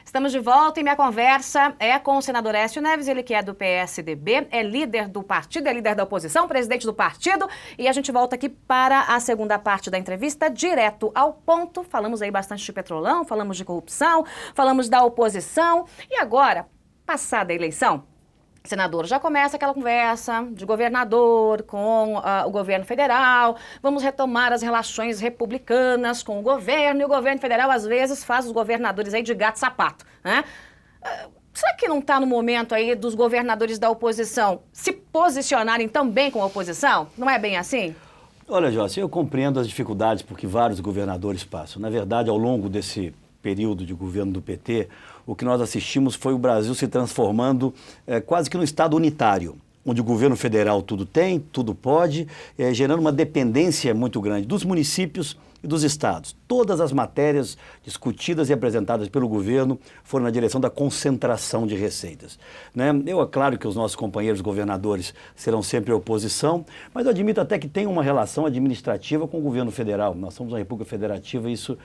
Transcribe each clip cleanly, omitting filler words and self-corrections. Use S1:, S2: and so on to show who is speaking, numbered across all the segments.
S1: Estamos de volta e minha conversa é com o senador Aécio Neves, ele que é do PSDB, é líder do partido, é líder da oposição, presidente do partido, e a gente volta aqui para a segunda parte da entrevista, direto ao ponto. Falamos aí bastante de Petrolão, falamos de corrupção, falamos da oposição, e agora, passada a eleição, senador, já começa aquela conversa de governador com o governo federal, vamos retomar as relações republicanas com o governo, e o governo federal às vezes faz os governadores aí de gato-sapato, né? Será que não está no momento aí dos governadores da oposição se posicionarem também com a oposição? Não é bem assim?
S2: Olha, Joyce, eu compreendo as dificuldades porque vários governadores passam. Na verdade, ao longo desse período de governo do PT, o que nós assistimos foi o Brasil se transformando quase que num estado unitário, onde o governo federal tudo tem, tudo pode, gerando uma dependência muito grande dos municípios e dos estados. Todas as matérias discutidas e apresentadas pelo governo foram na direção da concentração de receitas, né? É claro que os nossos companheiros governadores serão sempre oposição, mas eu admito até que tem uma relação administrativa com o governo federal. Nós somos uma república federativa e isso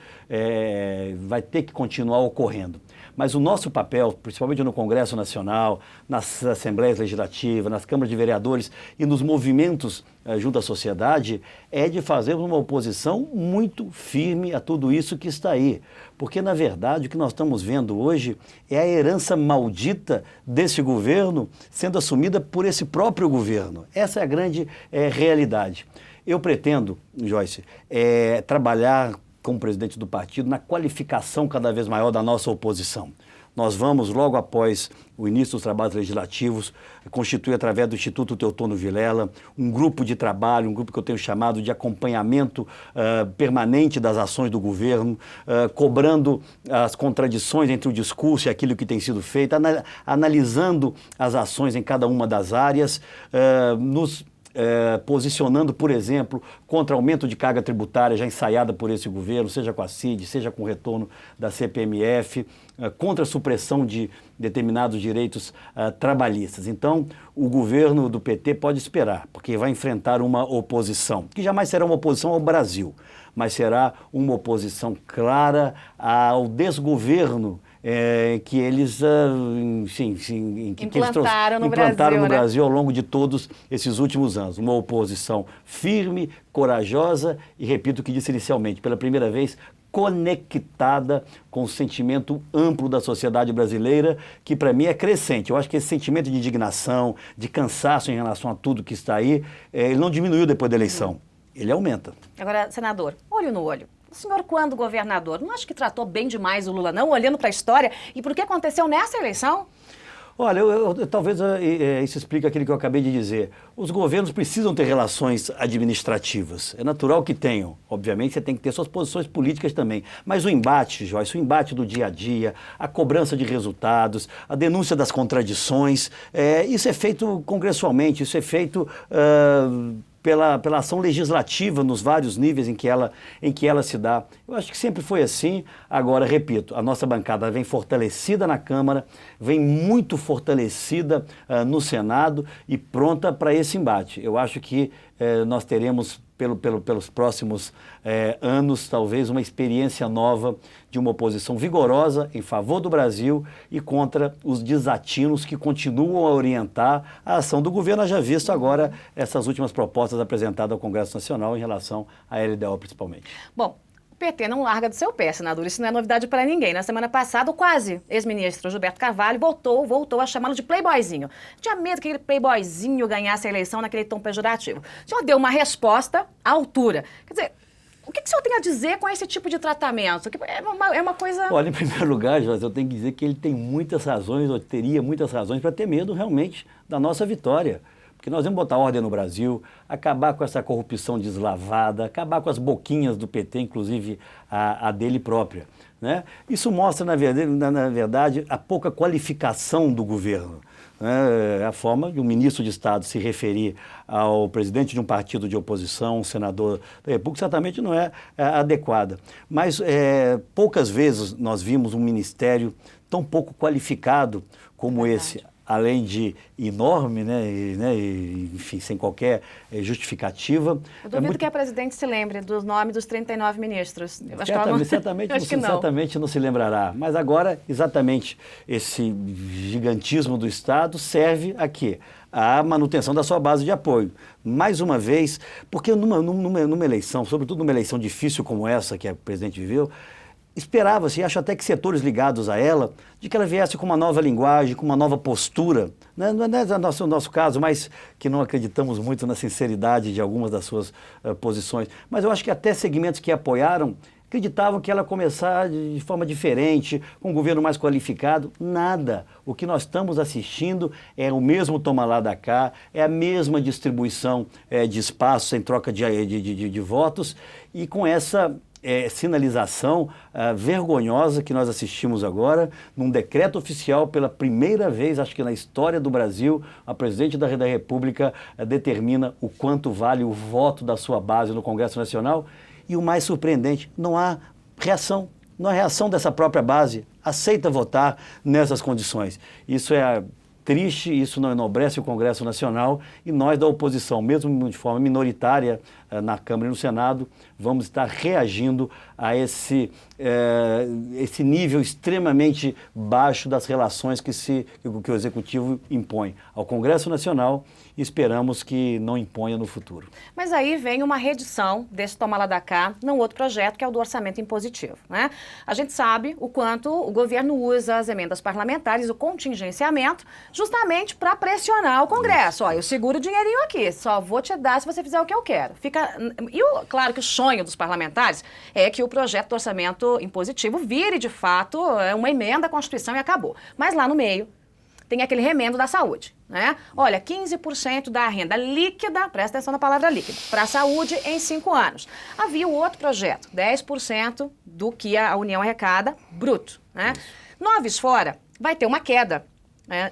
S2: vai ter que continuar ocorrendo. Mas o nosso papel, principalmente no Congresso Nacional, nas Assembleias Legislativas, nas câmaras de vereadores e nos movimentos junto à sociedade, é de fazermos uma oposição muito firme a tudo isso que está aí. Porque, na verdade, o que nós estamos vendo hoje é a herança maldita desse governo sendo assumida por esse próprio governo. Essa é a grande realidade. Eu pretendo, Joyce, trabalhar como presidente do partido na qualificação cada vez maior da nossa oposição. Nós vamos, logo após o início dos trabalhos legislativos, constituir, através do Instituto Teotono Vilela, um grupo de trabalho, um grupo que eu tenho chamado de acompanhamento permanente das ações do governo, cobrando as contradições entre o discurso e aquilo que tem sido feito, analisando as ações em cada uma das áreas, posicionando, por exemplo, contra aumento de carga tributária já ensaiada por esse governo, seja com a CID, seja com o retorno da CPMF, contra a supressão de determinados direitos trabalhistas. Então, o governo do PT pode esperar, porque vai enfrentar uma oposição, que jamais será uma oposição ao Brasil, mas será uma oposição clara ao desgoverno que eles
S1: implantaram no
S2: Brasil ao longo de todos esses últimos anos. Uma oposição firme, corajosa e, repito o que disse inicialmente, pela primeira vez, conectada com o sentimento amplo da sociedade brasileira, que para mim é crescente. Eu acho que esse sentimento de indignação, de cansaço em relação a tudo que está aí, ele não diminuiu depois da eleição, ele aumenta.
S1: Agora, senador, olho no olho. O senhor, quando governador, não acha que tratou bem demais o Lula, não? Olhando para a história e por que aconteceu nessa eleição?
S2: Olha, talvez isso explique aquilo que eu acabei de dizer. Os governos precisam ter relações administrativas. É natural que tenham. Obviamente, você tem que ter suas posições políticas também. Mas o embate, Joyce, o embate do dia a dia, a cobrança de resultados, a denúncia das contradições, isso é feito congressualmente, isso é feito pela ação legislativa nos vários níveis em que ela se dá. Eu acho que sempre foi assim. Agora, repito, a nossa bancada vem fortalecida na Câmara, vem muito fortalecida no Senado e pronta para esse embate. Eu acho que nós teremos, pelos próximos anos, talvez uma experiência nova de uma oposição vigorosa em favor do Brasil e contra os desatinos que continuam a orientar a ação do governo. Já visto agora essas últimas propostas apresentadas ao Congresso Nacional em relação à LDO principalmente.
S1: Bom, o PT não larga do seu pé, senador. Isso não é novidade para ninguém. Na semana passada, o quase ex-ministro Gilberto Carvalho voltou a chamá-lo de playboyzinho. Tinha medo que aquele playboyzinho ganhasse a eleição naquele tom pejorativo. O senhor deu uma resposta à altura. Quer dizer, o que o senhor tem a dizer com esse tipo de tratamento? É uma coisa...
S2: Olha, em primeiro lugar, Jorge, eu tenho que dizer que ele tem muitas razões, ou teria muitas razões para ter medo realmente da nossa vitória. Porque nós vamos botar ordem no Brasil, acabar com essa corrupção deslavada, acabar com as boquinhas do PT, inclusive a dele própria, né? Isso mostra, na verdade, a pouca qualificação do governo. A forma de um ministro de Estado se referir ao presidente de um partido de oposição, um senador da República, certamente não é adequada. Mas poucas vezes nós vimos um ministério tão pouco qualificado como esse. além de enorme, enfim, sem qualquer justificativa.
S1: Eu duvido que a presidente se lembre do nome dos 39 ministros. Eu acho
S2: Certamente não se lembrará. Mas agora, exatamente, esse gigantismo do Estado serve a quê? A manutenção da sua base de apoio. Mais uma vez, porque numa eleição, sobretudo numa eleição difícil como essa que a presidente viveu, esperava-se, e acho até que setores ligados a ela, de que ela viesse com uma nova linguagem, com uma nova postura. Não é o nosso caso, mas que não acreditamos muito na sinceridade de algumas das suas posições. Mas eu acho que até segmentos que a apoiaram acreditavam que ela ia começar de forma diferente, com um governo mais qualificado. Nada. O que nós estamos assistindo é o mesmo toma lá da cá, é a mesma distribuição de espaços em troca de votos, e com essa sinalização vergonhosa que nós assistimos agora, num decreto oficial, pela primeira vez, acho que na história do Brasil, a presidente da República determina o quanto vale o voto da sua base no Congresso Nacional. E o mais surpreendente, não há reação. Não há reação dessa própria base. Aceita votar nessas condições. Isso é triste, isso não enobrece o Congresso Nacional, e nós da oposição, mesmo de forma minoritária na Câmara e no Senado, vamos estar reagindo a esse nível extremamente baixo das relações que o Executivo impõe ao Congresso Nacional, e esperamos que não imponha no futuro.
S1: Mas aí vem uma reedição desse toma lá da cá num outro projeto, que é o do orçamento impositivo, né? A gente sabe o quanto o governo usa as emendas parlamentares, o contingenciamento, justamente para pressionar o Congresso. Ó, eu seguro o dinheirinho aqui, só vou te dar se você fizer o que eu quero. Claro que o sonho dos parlamentares é que o projeto do orçamento impositivo vire, de fato, uma emenda à Constituição e acabou. Mas lá no meio tem aquele remendo da saúde, né? Olha, 15% da renda líquida, presta atenção na palavra líquida, para a saúde em 5 anos. Havia o outro projeto, 10% do que a União arrecada bruto, né? Noves fora, vai ter uma queda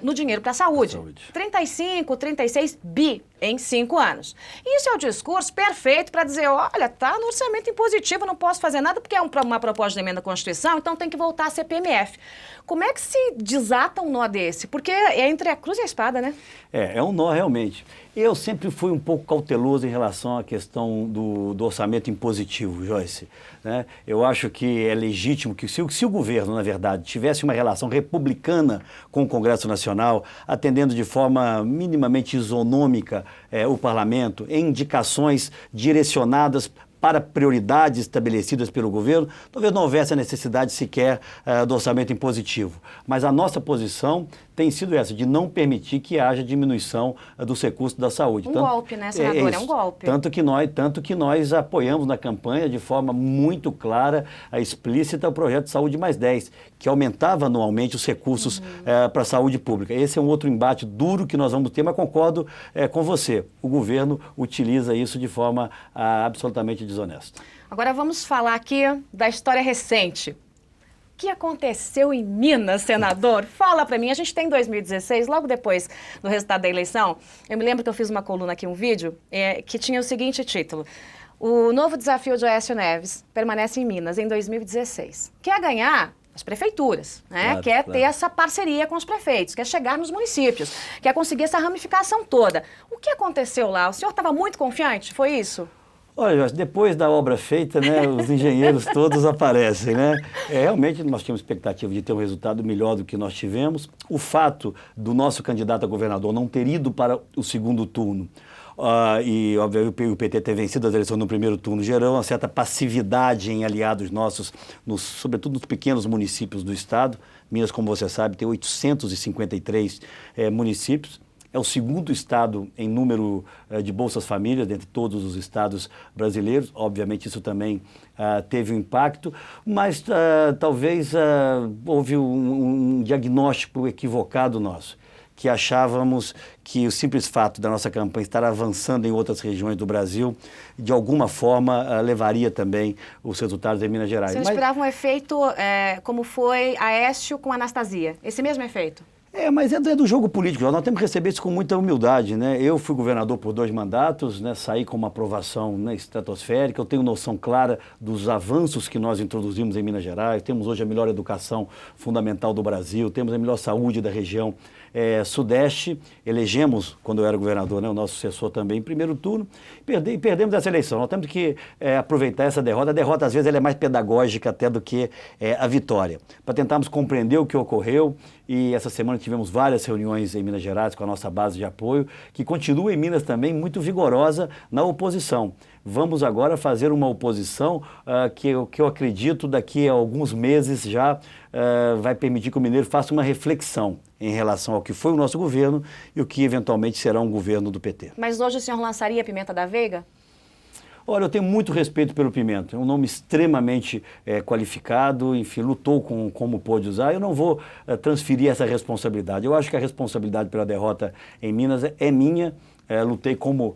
S1: no dinheiro para a saúde. 35, 36 bi em 5 anos. Isso é o discurso perfeito para dizer, olha, tá no orçamento impositivo, não posso fazer nada porque é uma proposta de emenda à Constituição, então tem que voltar a CPMF. Como é que se desata um nó desse? Porque é entre a cruz e a espada, né?
S2: É um nó realmente. Eu sempre fui um pouco cauteloso em relação à questão do orçamento impositivo, Joyce, né? Eu acho que é legítimo que se o governo, na verdade, tivesse uma relação republicana com o Congresso Nacional, atendendo de forma minimamente isonômica o parlamento, em indicações direcionadas para prioridades estabelecidas pelo governo, talvez não houvesse a necessidade sequer do orçamento impositivo. Mas a nossa posição tem sido essa, de não permitir que haja diminuição dos recursos da saúde.
S1: Golpe, né, senador? É um golpe.
S2: Tanto que nós apoiamos na campanha de forma muito clara, explícita, o projeto Saúde Mais 10, que aumentava anualmente os recursos para a saúde pública. Esse é um outro embate duro que nós vamos ter, mas concordo com você. O governo utiliza isso de forma absolutamente desonesta.
S1: Agora vamos falar aqui da história recente. O que aconteceu em Minas, senador? Fala pra mim. A gente tem 2016, logo depois do resultado da eleição, eu me lembro que eu fiz uma coluna aqui, um vídeo, que tinha o seguinte título: o novo desafio de Aécio Neves permanece em Minas em 2016. Quer ganhar as prefeituras, né? Quer ter essa parceria com os prefeitos, quer chegar nos municípios, quer conseguir essa ramificação toda. O que aconteceu lá? O senhor estava muito confiante? Foi isso?
S2: Olha, Jorge, depois da obra feita, né, os engenheiros todos aparecem, né? Realmente nós tínhamos expectativa de ter um resultado melhor do que nós tivemos. O fato do nosso candidato a governador não ter ido para o segundo turno e, obviamente, o PT ter vencido as eleições no primeiro turno gerou uma certa passividade em aliados nossos, sobretudo nos pequenos municípios do estado. Minas, como você sabe, tem 853 municípios. É o segundo estado em número de Bolsas Famílias, dentre todos os estados brasileiros. Obviamente, isso também teve um impacto, mas talvez houve um diagnóstico equivocado nosso, que achávamos que o simples fato da nossa campanha estar avançando em outras regiões do Brasil, de alguma forma, levaria também os resultados em Minas Gerais.
S1: Você esperava um efeito como foi Aécio com Anastasia? Esse mesmo efeito?
S2: Mas é do jogo político. Nós temos que receber isso com muita humildade, né? Eu fui governador por 2 mandatos, né? Saí com uma aprovação, né, estratosférica. Eu tenho noção clara dos avanços que nós introduzimos em Minas Gerais. Temos hoje a melhor educação fundamental do Brasil, temos a melhor saúde da região Sudeste. Elegemos, quando eu era governador, né, o nosso sucessor também em primeiro turno, e perdemos essa eleição. Nós temos que aproveitar essa derrota. A derrota, às vezes, ela é mais pedagógica até do que a vitória, para tentarmos compreender o que ocorreu. E essa semana tivemos várias reuniões em Minas Gerais com a nossa base de apoio, que continua em Minas também muito vigorosa na oposição. Vamos agora fazer uma oposição que eu acredito daqui a alguns meses já vai permitir que o mineiro faça uma reflexão em relação ao que foi o nosso governo e o que eventualmente será um governo do PT.
S1: Mas hoje o senhor lançaria a Pimenta da Veiga?
S2: Olha, eu tenho muito respeito pelo Pimenta, é um nome extremamente qualificado, enfim, lutou como pôde usar. Eu não vou transferir essa responsabilidade. Eu acho que a responsabilidade pela derrota em Minas é minha. Lutei como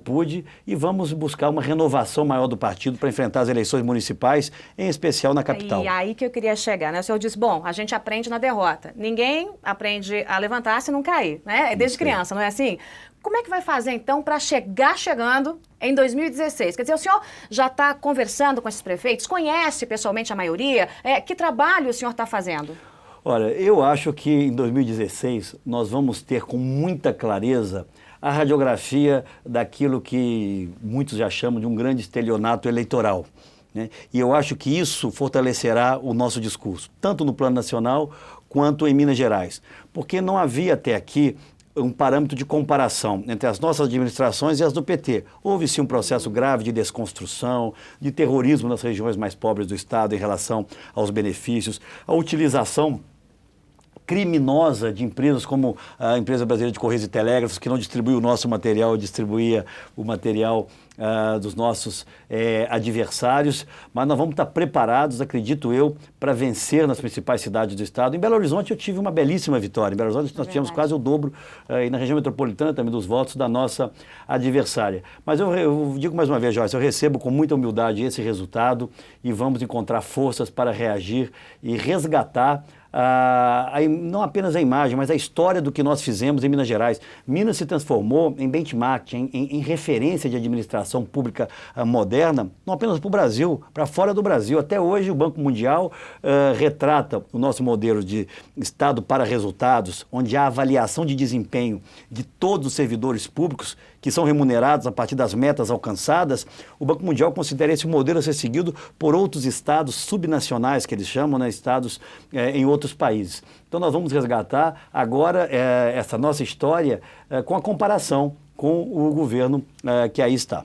S2: pude e vamos buscar uma renovação maior do partido para enfrentar as eleições municipais, em especial na capital.
S1: E aí que eu queria chegar, né? O senhor disse, bom, a gente aprende na derrota. Ninguém aprende a levantar se não cair, né? É desde criança, não é assim? Como é que vai fazer, então, para chegando em 2016? Quer dizer, o senhor já está conversando com esses prefeitos, conhece pessoalmente a maioria? Que trabalho o senhor está fazendo?
S2: Olha, eu acho que em 2016 nós vamos ter com muita clareza a radiografia daquilo que muitos já chamam de um grande estelionato eleitoral, né? E eu acho que isso fortalecerá o nosso discurso, tanto no plano nacional quanto em Minas Gerais, porque não havia até aqui um parâmetro de comparação entre as nossas administrações e as do PT. Houve sim um processo grave de desconstrução, de terrorismo nas regiões mais pobres do Estado em relação aos benefícios, a utilização criminosa de empresas como a Empresa Brasileira de Correios e Telégrafos, que não distribuía o nosso material, distribuía o material dos nossos adversários, mas nós vamos estar preparados, acredito eu, para vencer nas principais cidades do estado. Em Belo Horizonte eu tive uma belíssima vitória. Em Belo Horizonte nós tivemos quase o dobro, e na região metropolitana também, dos votos da nossa adversária. Mas eu digo mais uma vez, Joyce, eu recebo com muita humildade esse resultado e vamos encontrar forças para reagir e resgatar não apenas a imagem, mas a história do que nós fizemos em Minas Gerais. Minas se transformou em benchmark, em referência de administração pública moderna, não apenas para o Brasil, para fora do Brasil. Até hoje o Banco Mundial retrata o nosso modelo de Estado para resultados, onde há avaliação de desempenho de todos os servidores públicos que são remunerados a partir das metas alcançadas. O Banco Mundial considera esse modelo a ser seguido por outros estados subnacionais, que eles chamam, né, estados em outros países. Então nós vamos resgatar agora essa nossa história com a comparação com o governo que aí está.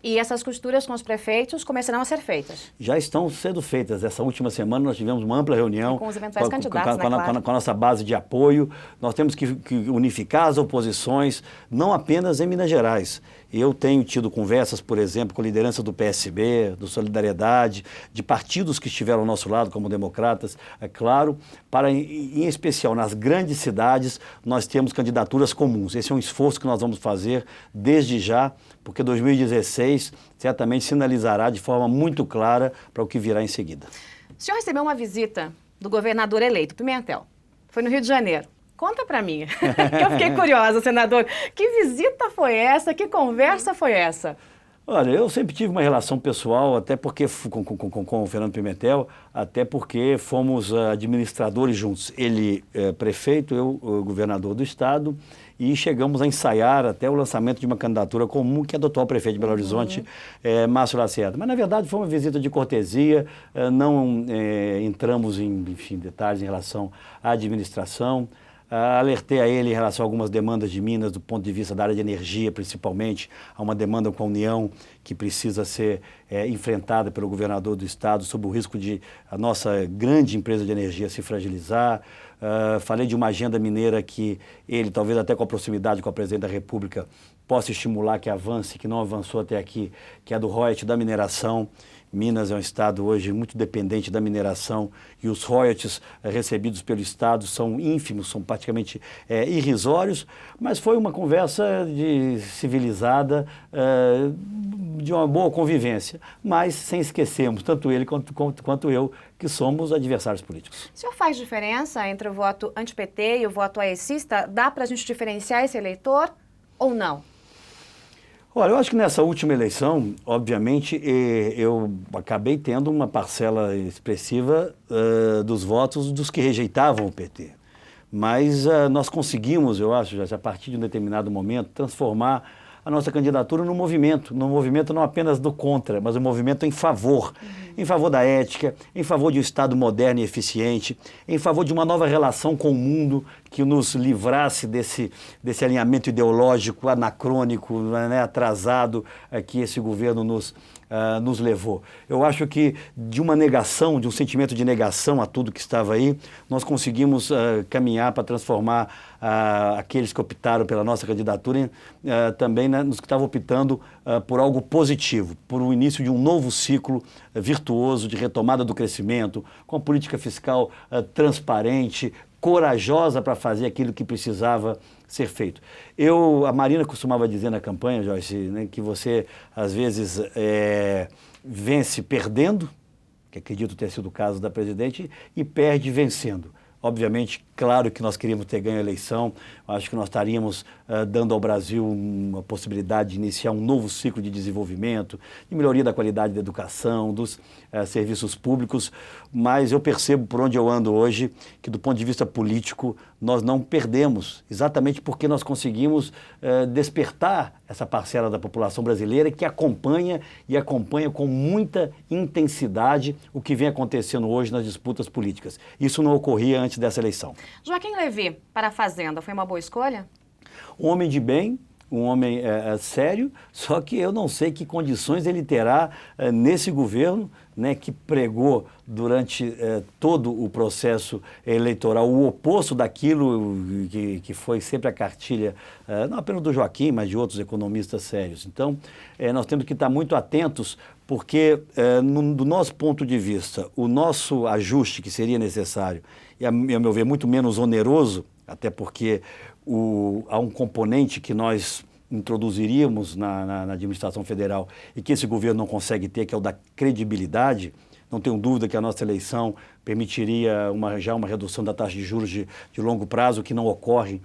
S1: E essas costuras com os prefeitos começarão a ser feitas? Já
S2: estão sendo feitas. Essa última semana nós tivemos uma ampla reunião
S1: com os eventuais candidatos,
S2: com a nossa base de apoio. Nós temos que unificar as oposições, não apenas em Minas Gerais. Eu tenho tido conversas, por exemplo, com a liderança do PSB, do Solidariedade, de partidos que estiveram ao nosso lado, como democratas, é claro, para, em especial, nas grandes cidades, nós temos candidaturas comuns. Esse é um esforço que nós vamos fazer desde já, porque 2016 certamente sinalizará de forma muito clara para o que virá em seguida.
S1: O senhor recebeu uma visita do governador eleito, Pimentel. Foi no Rio de Janeiro. Conta pra mim, que eu fiquei curiosa, senador. Que visita foi essa? Que conversa foi essa?
S2: Olha, eu sempre tive uma relação pessoal, até porque com o Fernando Pimentel, até porque fomos administradores juntos. Ele prefeito, eu governador do estado, e chegamos a ensaiar até o lançamento de uma candidatura comum que adotou o prefeito de Belo Horizonte, Márcio Lacerda. Mas, na verdade, foi uma visita de cortesia, não entramos em detalhes em relação à administração. Alertei a ele em relação a algumas demandas de Minas, do ponto de vista da área de energia, principalmente. Há uma demanda com a União que precisa ser enfrentada pelo governador do estado, sob o risco de a nossa grande empresa de energia se fragilizar. Falei de uma agenda mineira que ele, talvez até com a proximidade com a presidente da República, possa estimular que avance, que não avançou até aqui, que é do royalties da mineração. Minas é um estado hoje muito dependente da mineração e os royalties recebidos pelo estado são ínfimos, são praticamente irrisórios, mas foi uma conversa civilizada, de uma boa convivência, mas sem esquecermos, tanto ele quanto eu, que somos adversários políticos.
S1: O senhor faz diferença entre o voto anti-PT e o voto aecista? Dá para a gente diferenciar esse eleitor ou não?
S2: Olha, eu acho que nessa última eleição, obviamente, eu acabei tendo uma parcela expressiva dos votos dos que rejeitavam o PT. Mas nós conseguimos, eu acho, já a partir de um determinado momento, transformar a nossa candidatura num movimento não apenas do contra, mas um movimento em favor da ética, em favor de um Estado moderno e eficiente, em favor de uma nova relação com o mundo que nos livrasse desse alinhamento ideológico anacrônico, né, atrasado que esse governo nos levou. Eu acho que de uma negação, de um sentimento de negação a tudo que estava aí, nós conseguimos caminhar para transformar aqueles que optaram pela nossa candidatura também, né, nos que estavam optando por algo positivo, por o início de um novo ciclo virtuoso de retomada do crescimento, com a política fiscal transparente, corajosa para fazer aquilo que precisava ser feito. A Marina costumava dizer na campanha, Joyce, né, que você, às vezes, vence perdendo, que acredito ter sido o caso da presidente, e perde vencendo. Obviamente, claro que nós queríamos ter ganho a eleição, acho que nós estaríamos dando ao Brasil uma possibilidade de iniciar um novo ciclo de desenvolvimento, de melhoria da qualidade da educação, dos serviços públicos, mas eu percebo por onde eu ando hoje que do ponto de vista político nós não perdemos, exatamente porque nós conseguimos despertar essa parcela da população brasileira que acompanha com muita intensidade o que vem acontecendo hoje nas disputas políticas. Isso não ocorria antes dessa eleição.
S1: Joaquim Levy, para a Fazenda, foi uma boa escolha?
S2: Um homem de bem, um homem sério, só que eu não sei que condições ele terá nesse governo, né, que pregou durante todo o processo eleitoral o oposto daquilo que foi sempre a cartilha, não apenas do Joaquim, mas de outros economistas sérios. Então, nós temos que estar muito atentos, porque, do nosso ponto de vista, o nosso ajuste que seria necessário, e a meu ver muito menos oneroso, até porque há um componente que nós introduziríamos na administração federal e que esse governo não consegue ter, que é o da credibilidade. Não tenho dúvida que a nossa eleição permitiria já uma redução da taxa de juros de longo prazo, que não ocorre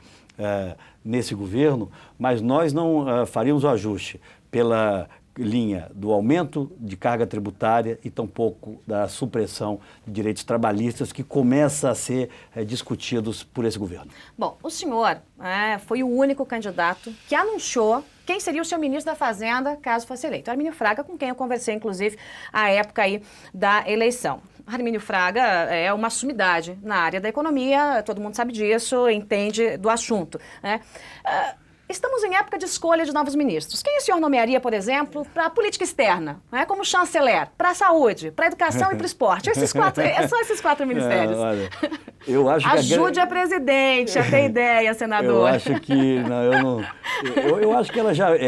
S2: nesse governo, mas nós não faríamos o ajuste pela linha do aumento de carga tributária e tampouco da supressão de direitos trabalhistas que começa a ser discutidos por esse governo.
S1: Bom, o senhor foi o único candidato que anunciou quem seria o seu ministro da Fazenda caso fosse eleito. Armínio Fraga, com quem eu conversei, inclusive, à época aí da eleição. Armínio Fraga é uma sumidade na área da economia, todo mundo sabe disso, entende do assunto, né? Estamos em época de escolha de novos ministros. Quem o senhor nomearia, por exemplo, para a política externa, né, como chanceler, para a saúde, para a educação e para o esporte? São esses quatro ministérios.
S2: Olha, eu acho que
S1: ajude a presidente a ter ideia, senador.
S2: Eu acho que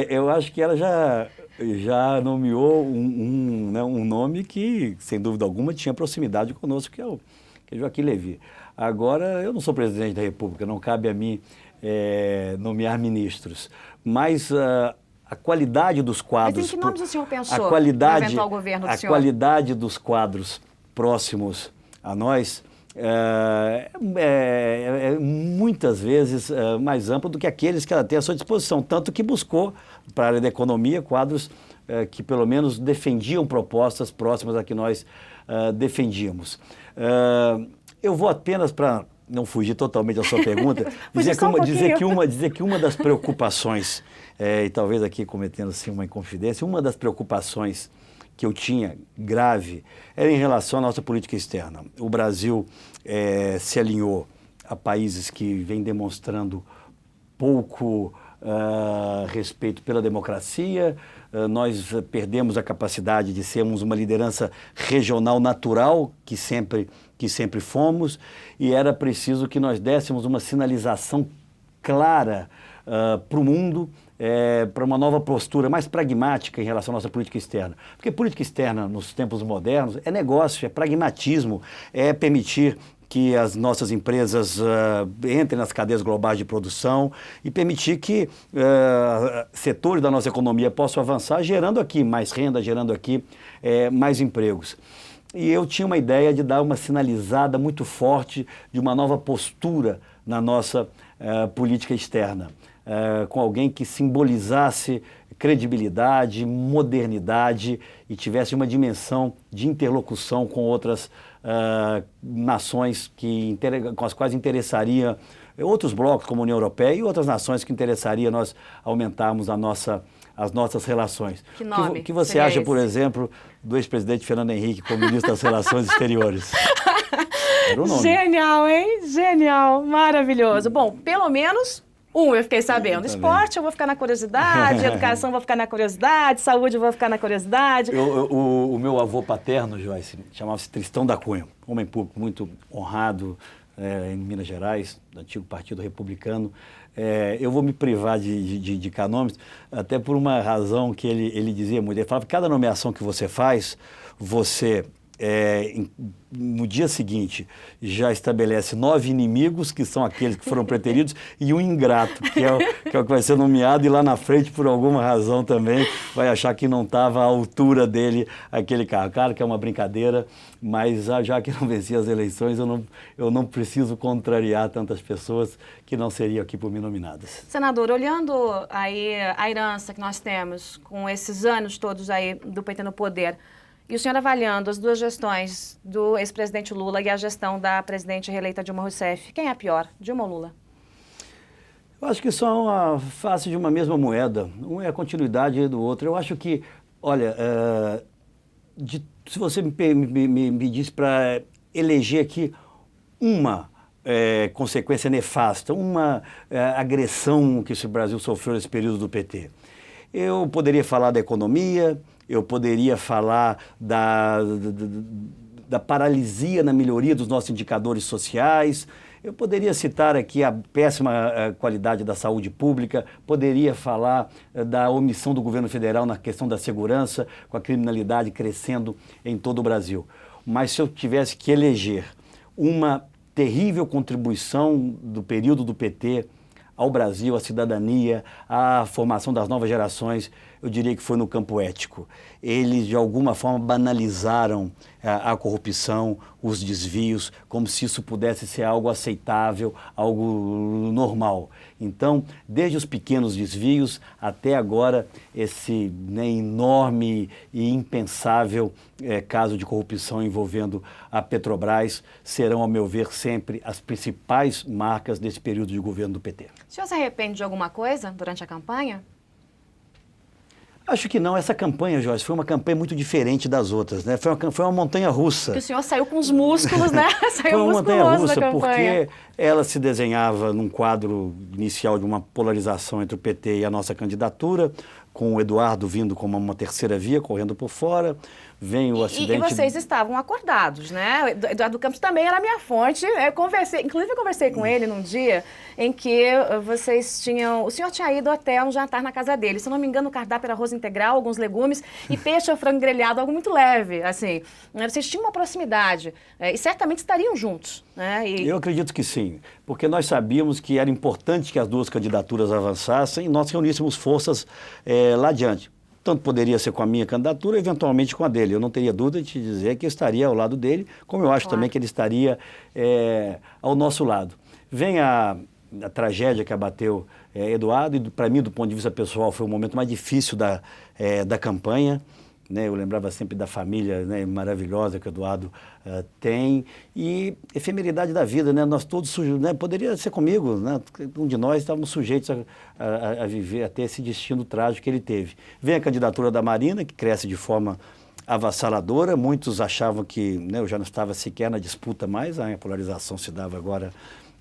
S2: eu acho que ela já nomeou um nome que, sem dúvida alguma, tinha proximidade conosco, que é o Joaquim Levy. Agora, eu não sou presidente da República, não cabe a mim nomear ministros, mas a qualidade dos quadros...
S1: Mas em que nomes o senhor pensou
S2: no eventual
S1: governo do senhor?
S2: A qualidade dos quadros próximos a nós muitas vezes mais ampla do que aqueles que ela tem à sua disposição, tanto que buscou, para a área da economia, quadros que pelo menos defendiam propostas próximas a que nós defendíamos. Eu vou apenas para não fugir totalmente da sua pergunta, dizer que uma das preocupações, e talvez aqui cometendo assim, uma inconfidência, uma das preocupações que eu tinha grave era em relação à nossa política externa. O Brasil se alinhou a países que vêm demonstrando pouco respeito pela democracia, nós perdemos a capacidade de sermos uma liderança regional natural, que sempre fomos, e era preciso que nós dessemos uma sinalização clara para o mundo para uma nova postura mais pragmática em relação à nossa política externa. Porque política externa, nos tempos modernos, é negócio, é pragmatismo, é permitir que as nossas empresas entrem nas cadeias globais de produção e permitir que setores da nossa economia possam avançar, gerando aqui mais renda, gerando aqui mais empregos. E eu tinha uma ideia de dar uma sinalizada muito forte de uma nova postura na nossa política externa, com alguém que simbolizasse credibilidade, modernidade e tivesse uma dimensão de interlocução com outras nações com as quais interessaria, outros blocos como a União Europeia e outras nações que interessaria nós aumentarmos as nossas relações.
S1: Que nome?
S2: O que você acha, por exemplo, do ex-presidente Fernando Henrique como ministro das Relações Exteriores? Era o nome.
S1: Genial, hein? Genial, maravilhoso. Bom, pelo menos eu fiquei sabendo. Esporte eu vou ficar na curiosidade, educação eu vou ficar na curiosidade, saúde eu vou ficar na curiosidade.
S2: O meu avô paterno, Joyce, chamava-se Tristão da Cunha, homem público muito honrado em Minas Gerais, do antigo Partido Republicano. Eu vou me privar de indicar nomes, até por uma razão que ele dizia muito. Ele falava que cada nomeação que você faz, você... no dia seguinte, já estabelece 9 inimigos, que são aqueles que foram preteridos, e um ingrato, que é o que vai ser nomeado, e lá na frente, por alguma razão também, vai achar que não estava à altura dele aquele carro. Claro que é uma brincadeira, mas já que não venci as eleições, eu não preciso contrariar tantas pessoas que não seriam aqui por mim nominadas.
S1: Senador, olhando aí a herança que nós temos, com esses anos todos aí do PT no poder, e o senhor avaliando as duas gestões do ex-presidente Lula e a gestão da presidente reeleita Dilma Rousseff, quem é a pior, Dilma ou Lula?
S2: Eu acho que são a face de uma mesma moeda. Um é a continuidade do outro. Eu acho que, olha, se você me diz para eleger aqui uma consequência nefasta, uma agressão que esse Brasil sofreu nesse período do PT, eu poderia falar da economia, eu poderia falar da paralisia na melhoria dos nossos indicadores sociais, eu poderia citar aqui a péssima qualidade da saúde pública, poderia falar da omissão do governo federal na questão da segurança, com a criminalidade crescendo em todo o Brasil. Mas se eu tivesse que eleger uma terrível contribuição do período do PT ao Brasil, à cidadania, à formação das novas gerações, eu diria que foi no campo ético. Eles, de alguma forma, banalizaram a corrupção, os desvios, como se isso pudesse ser algo aceitável, algo normal. Então, desde os pequenos desvios até agora, esse enorme e impensável caso de corrupção envolvendo a Petrobras serão, ao meu ver, sempre as principais marcas desse período de governo do PT.
S1: O senhor se arrepende de alguma coisa durante a campanha?
S2: Acho que não. Essa campanha, Joyce, foi uma campanha muito diferente das outras, né? Foi uma montanha-russa.
S1: Que o senhor saiu com os músculos, né?
S2: Foi uma montanha-russa porque ela se desenhava num quadro inicial de uma polarização entre o PT e a nossa candidatura, com o Eduardo vindo como uma terceira via, correndo por fora. Vem o acidente...
S1: E vocês estavam acordados, né? Eduardo Campos também era minha fonte. Inclusive eu conversei com ele num dia em que vocês tinham... O senhor tinha ido até um jantar na casa dele. Se eu não me engano, o cardápio era arroz integral, alguns legumes e peixe ou frango grelhado, algo muito leve, assim. Vocês tinham uma proximidade e certamente estariam juntos, né?
S2: Eu acredito que sim, porque nós sabíamos que era importante que as duas candidaturas avançassem e nós reuníssemos forças lá adiante. Tanto poderia ser com a minha candidatura, eventualmente com a dele. Eu não teria dúvida de te dizer que eu estaria ao lado dele, como eu acho também que ele estaria ao nosso lado. Vem a tragédia que abateu Eduardo, e para mim, do ponto de vista pessoal, foi o momento mais difícil da campanha. Né? Eu lembrava sempre da família, né, maravilhosa que o Eduardo tem, e efemeridade da vida, né? Nós todos, né, poderia ser comigo, né? Um de nós estávamos sujeitos a viver, a ter esse destino trágico que ele teve. Vem a candidatura da Marina, que cresce de forma avassaladora, muitos achavam que, né, eu já não estava sequer na disputa mais, a polarização se dava agora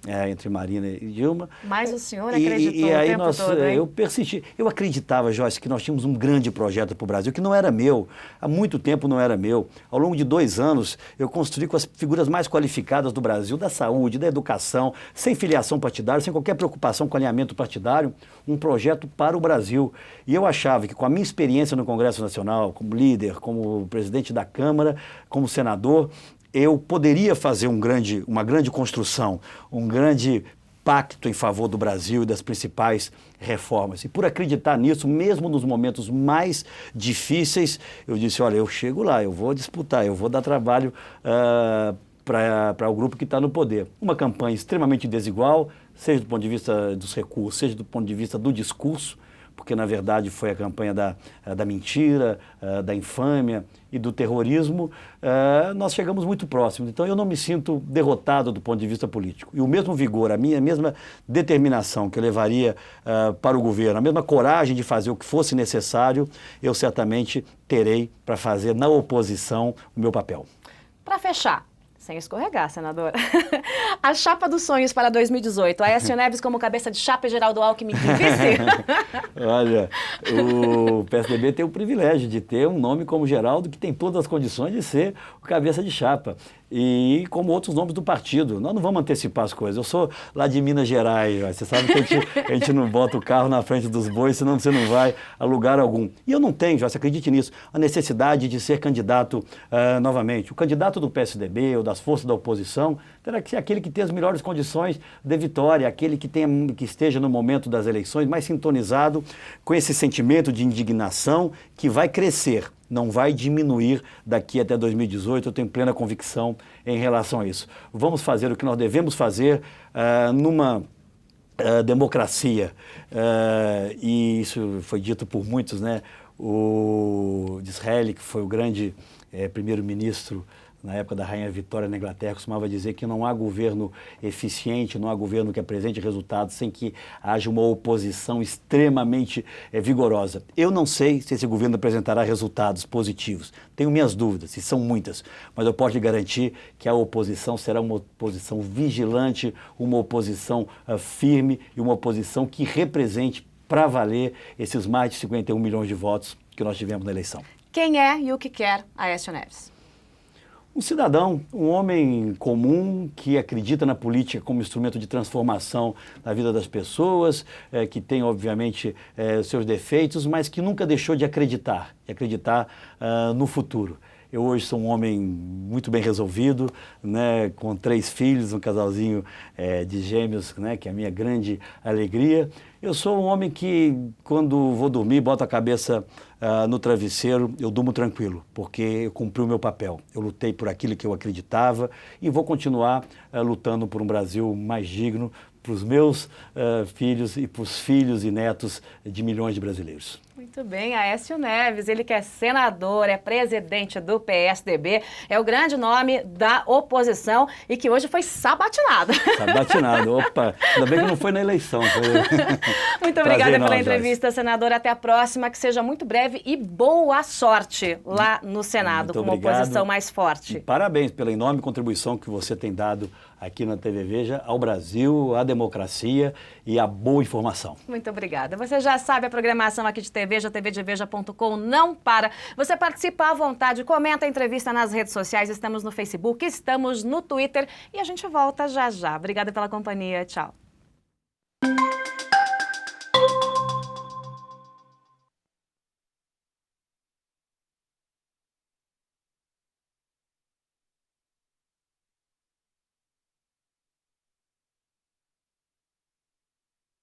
S2: entre Marina e Dilma.
S1: Mas o senhor acreditou
S2: e aí
S1: o tempo todo, hein?
S2: Eu persisti. Eu acreditava, Joyce, que nós tínhamos um grande projeto para o Brasil, que não era meu. Há muito tempo não era meu. Ao longo de 2 anos, eu construí com as figuras mais qualificadas do Brasil, da saúde, da educação, sem filiação partidária, sem qualquer preocupação com alinhamento partidário, um projeto para o Brasil. E eu achava que com a minha experiência no Congresso Nacional, como líder, como presidente da Câmara, como senador, eu poderia fazer uma grande construção, um grande pacto em favor do Brasil e das principais reformas. E por acreditar nisso, mesmo nos momentos mais difíceis, eu disse, olha, eu chego lá, eu vou disputar, eu vou dar trabalho para o grupo que está no poder. Uma campanha extremamente desigual, seja do ponto de vista dos recursos, seja do ponto de vista do discurso, porque na verdade foi a campanha da mentira, da infâmia e do terrorismo, nós chegamos muito próximos. Então eu não me sinto derrotado do ponto de vista político. E o mesmo vigor, a mesma determinação que eu levaria para o governo, a mesma coragem de fazer o que fosse necessário, eu certamente terei para fazer na oposição o meu papel.
S1: Para fechar, sem escorregar, senadora, a chapa dos sonhos para 2018, Aécio Neves como cabeça de chapa e Geraldo Alckmin de vice?
S2: Olha, o PSDB tem o privilégio de ter um nome como Geraldo, que tem todas as condições de ser o cabeça de chapa. E como outros nomes do partido. Nós não vamos antecipar as coisas. Eu sou lá de Minas Gerais, você sabe que a gente não bota o carro na frente dos bois, senão você não vai a lugar algum. E eu não tenho, já se acredite nisso, a necessidade de ser candidato novamente. O candidato do PSDB ou das forças da oposição terá que ser aquele que tem as melhores condições de vitória, aquele que esteja no momento das eleições mais sintonizado com esse sentimento de indignação que vai crescer. Não vai diminuir daqui até 2018, eu tenho plena convicção em relação a isso. Vamos fazer o que nós devemos fazer numa democracia, e isso foi dito por muitos, né? O Disraeli, que foi o grande primeiro-ministro na época da Rainha Vitória na Inglaterra, costumava dizer que não há governo eficiente, não há governo que apresente resultados sem que haja uma oposição extremamente vigorosa. Eu não sei se esse governo apresentará resultados positivos. Tenho minhas dúvidas, e são muitas, mas eu posso lhe garantir que a oposição será uma oposição vigilante, uma oposição firme e uma oposição que represente para valer esses mais de 51 milhões de votos que nós tivemos na eleição.
S1: Quem é e o que quer Aécio Neves?
S2: Um cidadão, um homem comum que acredita na política como instrumento de transformação na vida das pessoas, que tem, obviamente, seus defeitos, mas que nunca deixou de acreditar no futuro. Eu hoje sou um homem muito bem resolvido, né, com 3 filhos, um casalzinho de gêmeos, né, que é a minha grande alegria. Eu sou um homem que, quando vou dormir, boto a cabeça no travesseiro, eu durmo tranquilo, porque eu cumpri o meu papel. Eu lutei por aquilo que eu acreditava e vou continuar lutando por um Brasil mais digno para os meus filhos e para os filhos e netos de milhões de brasileiros.
S1: Muito bem, Aécio Neves, ele que é senador, é presidente do PSDB, é o grande nome da oposição e que hoje foi sabatinado.
S2: Sabatinado, opa, ainda bem que não foi na eleição.
S1: Muito obrigada pela entrevista, senadora. Até a próxima, que seja muito breve e boa sorte lá no Senado, com uma oposição mais forte.
S2: E parabéns pela enorme contribuição que você tem dado aqui na TV Veja ao Brasil, à democracia e à boa informação.
S1: Muito obrigada. Você já sabe, a programação aqui de TV Veja, tvdeveja.com não para. Você participa à vontade, comenta a entrevista nas redes sociais, estamos no Facebook, estamos no Twitter e a gente volta já já. Obrigada pela companhia, tchau.